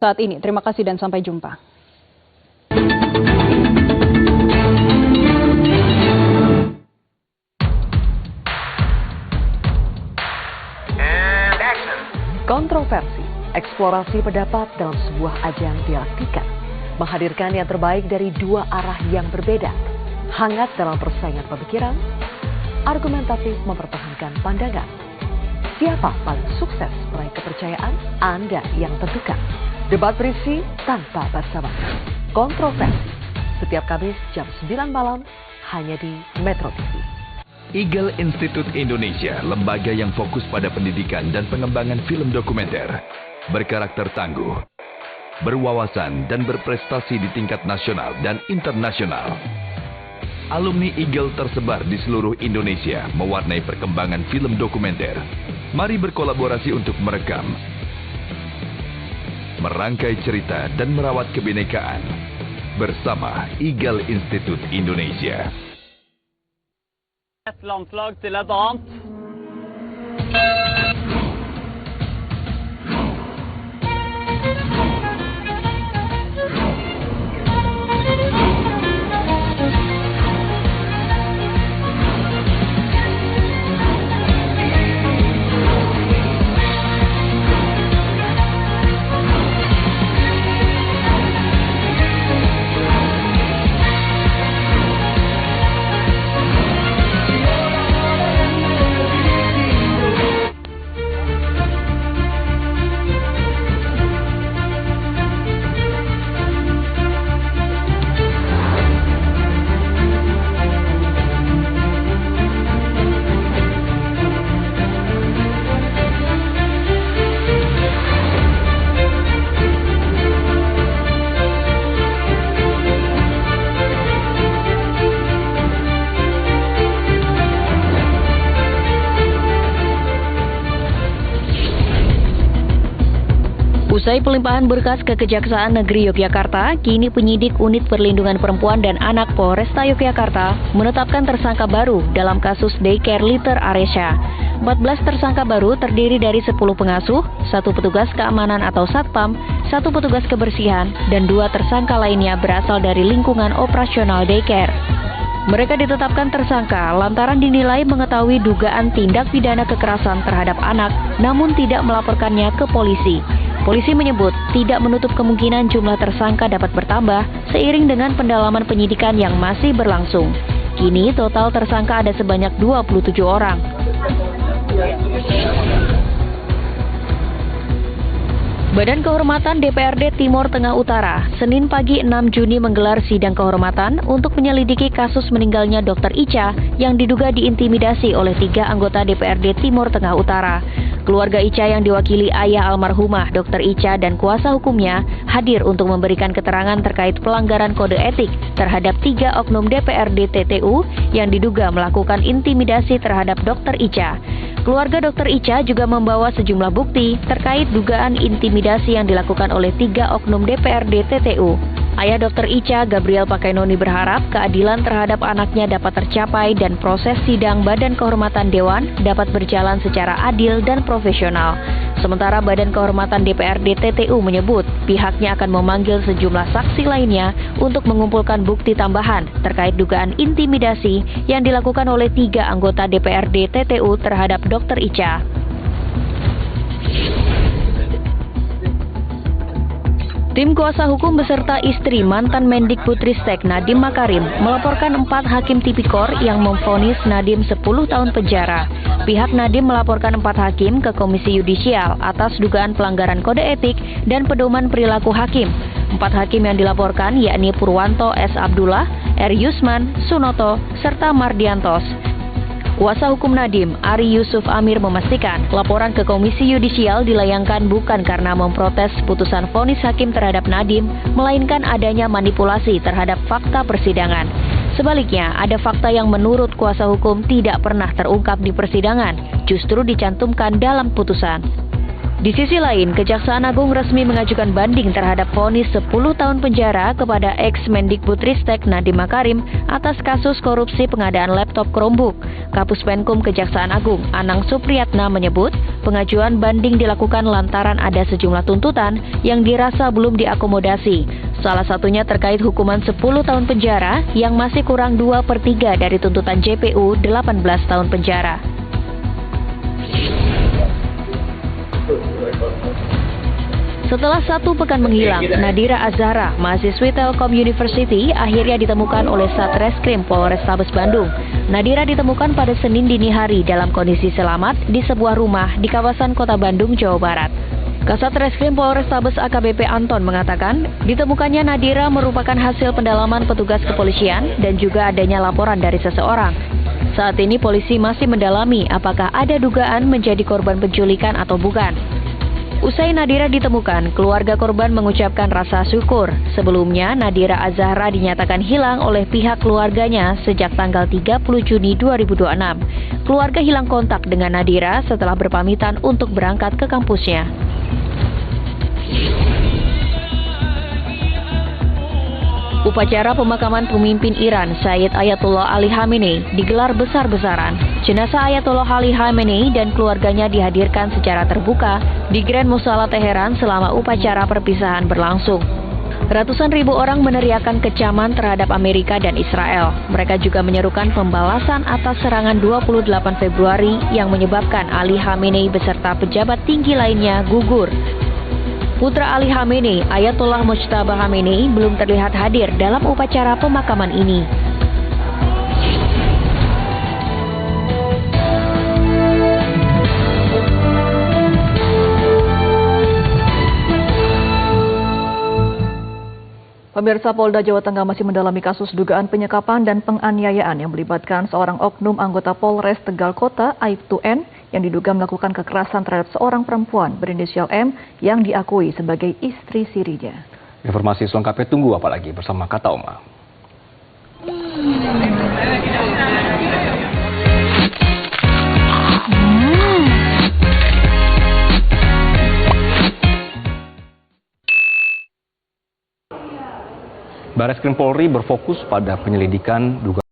saat ini. Terima kasih dan sampai jumpa. Kontroversi, eksplorasi pendapat dalam sebuah ajang dialektika, menghadirkan yang terbaik dari dua arah yang berbeda, hangat dalam persaingan pemikiran, argumentatif mempertahankan pandangan. Siapa paling sukses meraih kepercayaan? Anda yang tentukan. Debat berisi tanpa basa-basi. Kontroversi, setiap Kamis jam 9 malam, hanya di Metro TV. Eagle Institute Indonesia, lembaga yang fokus pada pendidikan dan pengembangan film dokumenter, berkarakter tangguh, berwawasan dan berprestasi di tingkat nasional dan internasional. Alumni Eagle tersebar di seluruh Indonesia mewarnai perkembangan film dokumenter. Mari berkolaborasi untuk merekam, merangkai cerita dan merawat kebinekaan bersama Eagle Institute Indonesia. Et landslag til et annet. Usai pelimpahan berkas ke Kejaksaan Negeri Yogyakarta, kini penyidik Unit Perlindungan Perempuan dan Anak Polresta Yogyakarta menetapkan tersangka baru dalam kasus daycare Liter Aresya. 14 tersangka baru terdiri dari 10 pengasuh, 1 petugas keamanan atau satpam, 1 petugas kebersihan, dan 2 tersangka lainnya berasal dari lingkungan operasional daycare. Mereka ditetapkan tersangka lantaran dinilai mengetahui dugaan tindak pidana kekerasan terhadap anak, namun tidak melaporkannya ke polisi. Polisi menyebut tidak menutup kemungkinan jumlah tersangka dapat bertambah seiring dengan pendalaman penyidikan yang masih berlangsung. Kini total tersangka ada sebanyak 27 orang. Badan Kehormatan DPRD Timur Tengah Utara, Senin pagi 6 Juni menggelar sidang kehormatan untuk menyelidiki kasus meninggalnya Dr. Ica yang diduga diintimidasi oleh 3 anggota DPRD Timur Tengah Utara. Keluarga Ica yang diwakili ayah almarhumah Dr. Ica dan kuasa hukumnya hadir untuk memberikan keterangan terkait pelanggaran kode etik terhadap 3 oknum DPRD TTU yang diduga melakukan intimidasi terhadap Dr. Ica. Keluarga Dr. Ica juga membawa sejumlah bukti terkait dugaan intimidasi yang dilakukan oleh 3 oknum DPRD TTU. Ayah Dr. Ica, Gabriel Pakainoni, berharap keadilan terhadap anaknya dapat tercapai dan proses sidang Badan Kehormatan Dewan dapat berjalan secara adil dan profesional. Sementara Badan Kehormatan DPRD TTU menyebut pihaknya akan memanggil sejumlah saksi lainnya untuk mengumpulkan bukti tambahan terkait dugaan intimidasi yang dilakukan oleh 3 anggota DPRD TTU terhadap Dr. Ica. Tim kuasa hukum beserta istri mantan Mendikbudristek Nadiem Makarim melaporkan 4 hakim tipikor yang memvonis Nadiem 10 tahun penjara. Pihak Nadiem melaporkan 4 hakim ke Komisi Yudisial atas dugaan pelanggaran kode etik dan pedoman perilaku hakim. 4 hakim yang dilaporkan yakni Purwanto S. Abdullah, R. Yusman, Sunoto, serta Mardiantos. Kuasa hukum Nadiem, Ari Yusuf Amir, memastikan laporan ke Komisi Yudisial dilayangkan bukan karena memprotes putusan vonis hakim terhadap Nadiem, melainkan adanya manipulasi terhadap fakta persidangan. Sebaliknya, ada fakta yang menurut kuasa hukum tidak pernah terungkap di persidangan, justru dicantumkan dalam putusan. Di sisi lain, Kejaksaan Agung resmi mengajukan banding terhadap vonis 10 tahun penjara kepada ex-Mendikbudristek Nadiem Makarim atas kasus korupsi pengadaan laptop Chromebook. Kapus Penkum Kejaksaan Agung, Anang Supriyatna menyebut, pengajuan banding dilakukan lantaran ada sejumlah tuntutan yang dirasa belum diakomodasi. Salah satunya terkait hukuman 10 tahun penjara yang masih kurang 2/3 dari tuntutan JPU 18 tahun penjara. Setelah 1 pekan menghilang, Nadira Azhara, mahasiswi Telkom University, akhirnya ditemukan oleh Satreskrim Polrestabes Bandung. Nadira ditemukan pada Senin dini hari dalam kondisi selamat di sebuah rumah di kawasan Kota Bandung, Jawa Barat. Kasat Reskrim Polrestabes AKBP Anton mengatakan, ditemukannya Nadira merupakan hasil pendalaman petugas kepolisian dan juga adanya laporan dari seseorang. Saat ini polisi masih mendalami apakah ada dugaan menjadi korban penculikan atau bukan. Usai Nadira ditemukan, keluarga korban mengucapkan rasa syukur. Sebelumnya, Nadira Azhara dinyatakan hilang oleh pihak keluarganya sejak tanggal 30 Juni 2026. Keluarga hilang kontak dengan Nadira setelah berpamitan untuk berangkat ke kampusnya. Upacara pemakaman pemimpin Iran Sayyid Ayatollah Ali Khamenei digelar besar-besaran. Jenazah Ayatollah Ali Khamenei dan keluarganya dihadirkan secara terbuka di Grand Musala Teheran selama upacara perpisahan berlangsung. Ratusan ribu orang meneriakan kecaman terhadap Amerika dan Israel. Mereka juga menyerukan pembalasan atas serangan 28 Februari yang menyebabkan Ali Khamenei beserta pejabat tinggi lainnya gugur. Putra Ali Khamenei, Ayatollah Mojtaba Khamenei, belum terlihat hadir dalam upacara pemakaman ini. Pemirsa, Polda Jawa Tengah masih mendalami kasus dugaan penyekapan dan penganiayaan yang melibatkan seorang oknum anggota Polres Tegal Kota, Aibtu N, yang diduga melakukan kekerasan terhadap seorang perempuan berinisial M yang diakui sebagai istri sirinya. Informasi selengkapnya tunggu apalagi bersama Kata Oma. Barreskrim Polri berfokus pada penyelidikan dugaan